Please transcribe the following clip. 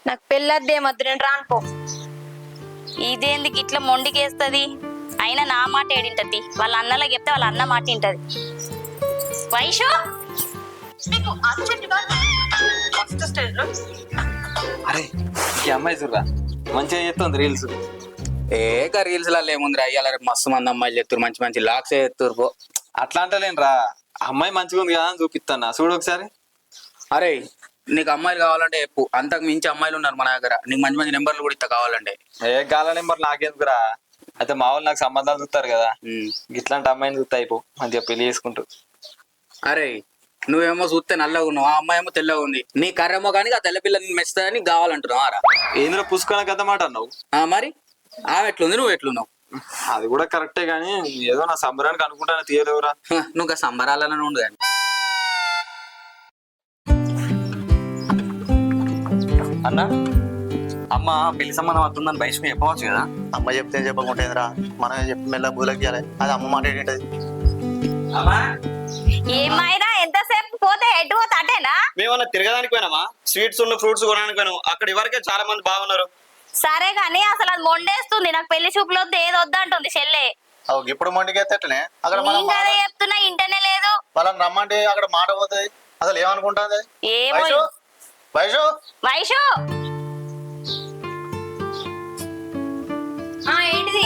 నాకు పెళ్ళద్దేమద్దు, నేను రానుకో. ఇదేంది గిట్ల మొండికేస్తుంది? అయినా నా మాట ఏడింటది, వాళ్ళ అన్నలా చెప్తే వాళ్ళ అన్న మాట వింటది. వైషు అరే ఈ అమ్మాయి చూడరా మంచిగా చేస్తుంది రీల్స్. ఏక రీల్స్ లలో ఏముందిరా, అయ్యాల మస్తు మంది అమ్మాయిలు చెప్తారు, మంచి మంచి లాక్స్ చేస్తారు పో. అట్లా అంటలేను రా, అమ్మాయి మంచిగా ఉంది కదా అని చూపిస్తాను, చూడు ఒకసారి. అరే నీకు అమ్మాయిలు కావాలంటే చెప్పు, అంతకు మించి అమ్మాయిలు ఉన్నారు మన దగ్గర, నీకు మంచి మంచి నెంబర్లు కూడా ఇస్తా కావాలంటే. ఏ గాల నెంబర్ నాకెందుకురా, అయితే మా వాళ్ళు నాకు సంబంధాలు చూస్తారు కదా, ఉమ్. ఇట్లాంటి అమ్మాయిని చూస్తా అయిపో మంచిగా పెళ్లి చేసుకుంటూ. అరే నువ్వేమో చూస్తే నల్లగా ఉన్నావు, ఆ అమ్మాయి ఏమో తెల్లగా ఉంది, నీ కర్రేమో కానీ ఆ తెల్ల పిల్ల నేను మెచ్చుతాని కావాలంటున్నావు రా. ఏంద్ర పుష్కణ కథ మాట అన్నావు. మరి ఆమె ఎట్లుంది, నువ్వు ఎట్లున్నావు? అది కూడా కరెక్టే గానీ ఏదో నా సంబరానికి అనుకుంటాను తీయలేవురా. నువ్వు సంబరాలనే ఉండు కానీ. అన్న అమ్మ పెళ్లి సంబంధం అవుతుందని బయటకు చెప్పవచ్చు కదా. అమ్మ చెప్తే చెప్పకుంటేందిరా, మనమే చెప్పి మెల్ల బులకి చేయాలి. అది అమ్మ మాట ఏంటది? ఏమైనా ఎంతసేపు పోతే ఎటు పోతే అటేనా? మేమన్నా తిరగడానికి పోయినామా? స్వీట్స్ ఉన్న ఫ్రూట్స్ కొనడానికి పోయినాం. అక్కడ ఇవరకే చాలా మంది బాగున్నారు. సరే గాని అసలు అది మొండేస్తుంది, నాకు పెళ్లి చూపులు వద్దు ఏది వద్దంటుంది చెల్లె. అవు ఇప్పుడు మొండికెత్తనే అక్కడ మనం నేను కదా చెప్తున్నా, ఇంటనే లేదు. వాళ్ళని రమ్మంటే అక్కడ మాట పోతుంది. అసలు ఏమనుకుంటుంది? ఏమో. వైషు వైషు వైషు ఏంటిది?